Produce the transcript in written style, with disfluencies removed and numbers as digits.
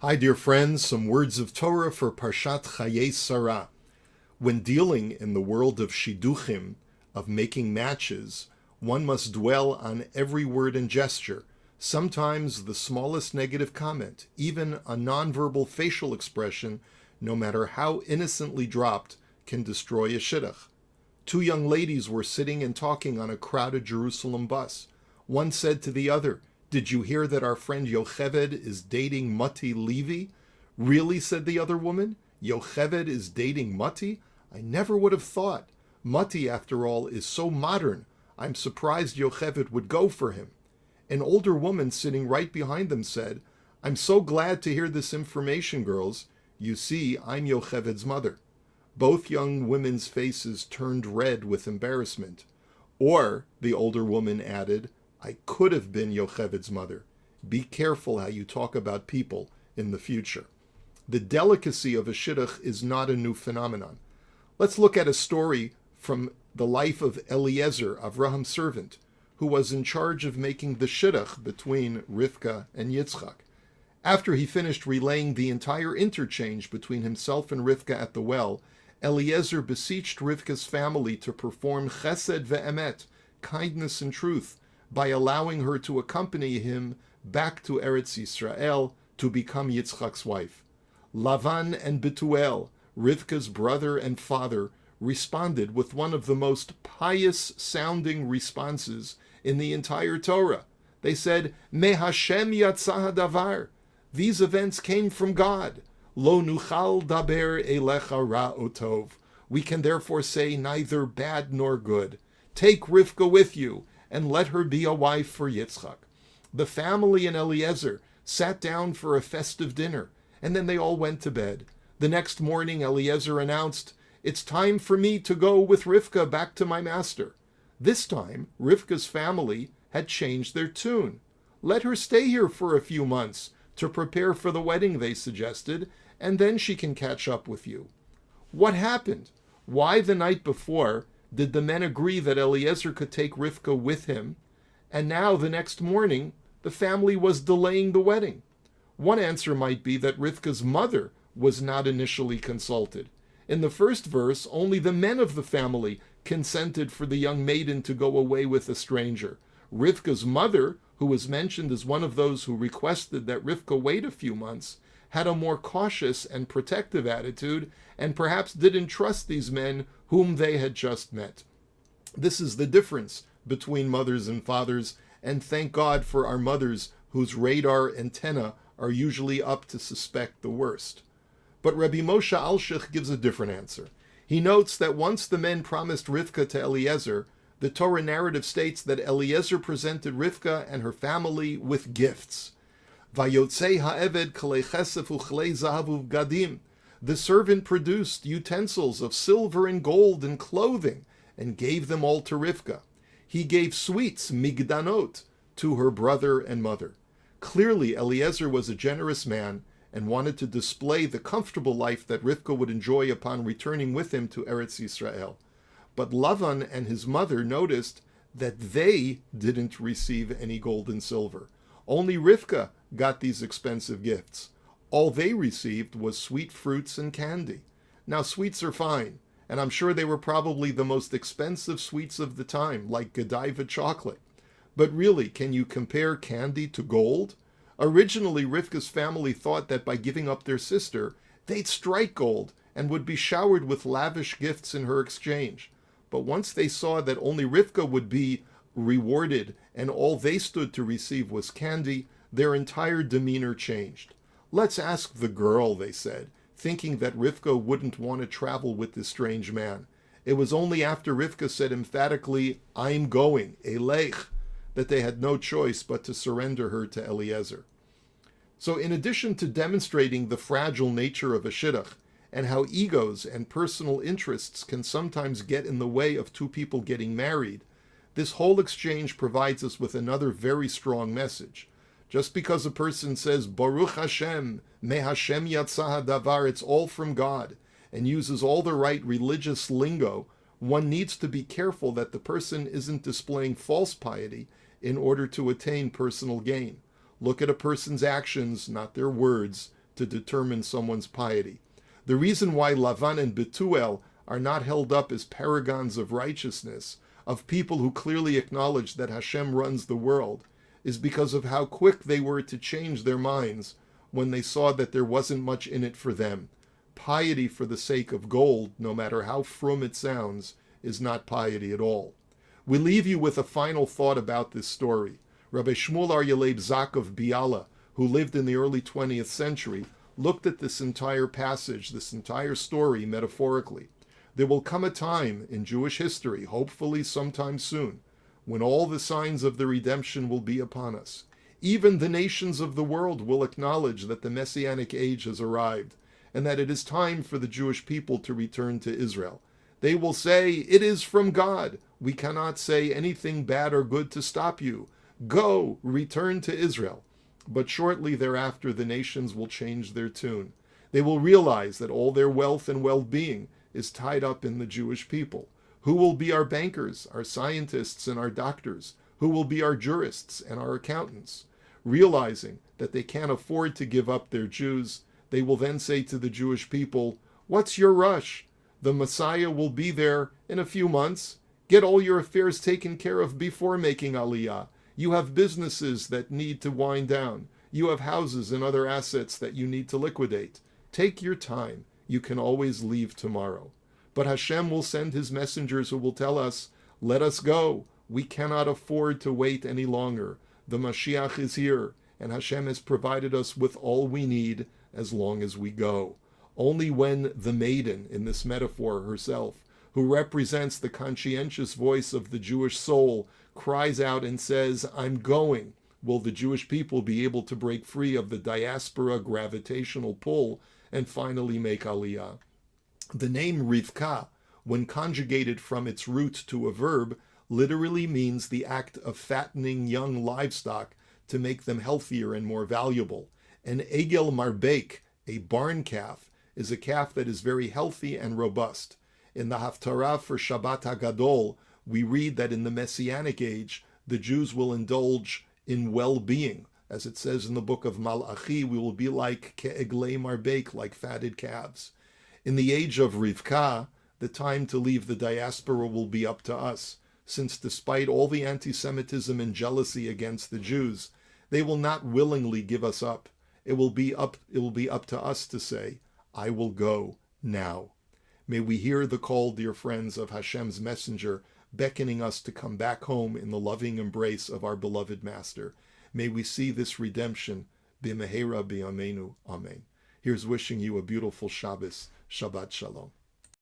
Hi, dear friends. Some words of Torah for Parshat Chayei Sarah. When dealing in the world of shidduchim, of making matches, one must dwell on every word and gesture. Sometimes the smallest negative comment, even a nonverbal facial expression, no matter how innocently dropped, can destroy a shidduch. Two young ladies were sitting and talking on a crowded Jerusalem bus. One said to the other, "Did you hear that our friend Yocheved is dating Mati Levi?" "Really?" said the other woman. "Yocheved is dating Mati? I never would have thought. Mati, after all, is so modern. I'm surprised Yocheved would go for him." An older woman sitting right behind them said, "I'm so glad to hear this information, girls. You see, I'm Yocheved's mother." Both young women's faces turned red with embarrassment. Or, the older woman added, "I could have been Yocheved's mother." Be careful how you talk about people in the future. The delicacy of a shidduch is not a new phenomenon. Let's look at a story from the life of Eliezer, Avraham's servant, who was in charge of making the shidduch between Rivkah and Yitzchak. After he finished relaying the entire interchange between himself and Rivkah at the well, Eliezer beseeched Rivkah's family to perform chesed ve'emet, kindness and truth, by allowing her to accompany him back to Eretz Yisrael to become Yitzchak's wife. Lavan and Betuel, Rivkah's brother and father, responded with one of the most pious-sounding responses in the entire Torah. They said, "Me Hashem yatzah hadavar." These events came from God. Lo nuchal daber elecha ra otov. We can therefore say neither bad nor good. Take Rivkah with you, and let her be a wife for Yitzchak. The family and Eliezer sat down for a festive dinner, and then they all went to bed. The next morning, Eliezer announced, "It's time for me to go with Rivkah back to my master." This time, Rivkah's family had changed their tune. "Let her stay here for a few months to prepare for the wedding," they suggested, "and then she can catch up with you." What happened? Why the night before did the men agree that Eliezer could take Rivkah with him, and now the next morning the family was delaying the wedding? One answer might be that Rivkah's mother was not initially consulted. In the first verse, only the men of the family consented for the young maiden to go away with a stranger. Rivkah's mother, who was mentioned as one of those who requested that Rivkah wait a few months, had a more cautious and protective attitude, and perhaps didn't trust these men whom they had just met. This is the difference between mothers and fathers, and thank God for our mothers whose radar antenna are usually up to suspect the worst. But Rabbi Moshe Alshich gives a different answer. He notes that once the men promised Rivkah to Eliezer, the Torah narrative states that Eliezer presented Rivkah and her family with gifts. Vayotzei ha'eved k'lei chesef u'chlei zahav u'gadim. The servant produced utensils of silver and gold and clothing and gave them all to Rivkah. He gave sweets, migdanot, to her brother and mother. Clearly, Eliezer was a generous man and wanted to display the comfortable life that Rivkah would enjoy upon returning with him to Eretz Yisrael. But Lavan and his mother noticed that they didn't receive any gold and silver. Only Rivkah got these expensive gifts. All they received was sweet fruits and candy. Now, sweets are fine, and I'm sure they were probably the most expensive sweets of the time, like Godiva chocolate. But really, can you compare candy to gold? Originally, Rivkah's family thought that by giving up their sister, they'd strike gold and would be showered with lavish gifts in her exchange. But once they saw that only Rivkah would be rewarded and all they stood to receive was candy, their entire demeanor changed. "Let's ask the girl," they said, thinking that Rivkah wouldn't want to travel with this strange man. It was only after Rivkah said emphatically, "I'm going, Eleich," that they had no choice but to surrender her to Eliezer. So in addition to demonstrating the fragile nature of a shidduch and how egos and personal interests can sometimes get in the way of two people getting married, this whole exchange provides us with another very strong message. Just because a person says, "Baruch Hashem, me Hashem yatzah hadavar," it's all from God, and uses all the right religious lingo, one needs to be careful that the person isn't displaying false piety in order to attain personal gain. Look at a person's actions, not their words, to determine someone's piety. The reason why Lavan and Betuel are not held up as paragons of righteousness, of people who clearly acknowledge that Hashem runs the world, is because of how quick they were to change their minds when they saw that there wasn't much in it for them. Piety for the sake of gold, no matter how frum it sounds, is not piety at all. We leave you with a final thought about this story. Rabbi Shmuel Aryeh Leib Zak of Biala, who lived in the early 20th century, looked at this entire passage, this entire story, metaphorically. There will come a time in Jewish history, hopefully sometime soon, when all the signs of the redemption will be upon us. Even the nations of the world will acknowledge that the Messianic age has arrived, and that it is time for the Jewish people to return to Israel. They will say, "It is from God. We cannot say anything bad or good to stop you. Go, return to Israel." But shortly thereafter, the nations will change their tune. They will realize that all their wealth and well-being is tied up in the Jewish people. Who will be our bankers, our scientists, and our doctors? Who will be our jurists and our accountants? Realizing that they can't afford to give up their Jews, they will then say to the Jewish people, "What's your rush? The Messiah will be there in a few months. Get all your affairs taken care of before making aliyah. You have businesses that need to wind down. You have houses and other assets that you need to liquidate. Take your time. You can always leave tomorrow." But Hashem will send his messengers who will tell us, "Let us go. We cannot afford to wait any longer. The Mashiach is here, and Hashem has provided us with all we need as long as we go." Only when the maiden, in this metaphor herself, who represents the conscientious voice of the Jewish soul, cries out and says, "I'm going," will the Jewish people be able to break free of the diaspora gravitational pull and finally make aliyah. The name Rivkah, when conjugated from its root to a verb, literally means the act of fattening young livestock to make them healthier and more valuable. An egel marbek, a barn calf, is a calf that is very healthy and robust. In the Haftarah for Shabbat HaGadol, we read that in the Messianic age, the Jews will indulge in well-being. As it says in the book of Malachi, we will be like ke'eglei marbek, like fatted calves. In the age of Rivkah, the time to leave the diaspora will be up to us, since despite all the anti-Semitism and jealousy against the Jews, they will not willingly give us up. It will be up to us to say, "I will go now." May we hear the call, dear friends, of Hashem's messenger, beckoning us to come back home in the loving embrace of our beloved Master. May we see this redemption. B'mehera b'yameinu. Amen. Here's wishing you a beautiful Shabbos. Shabbat Shalom.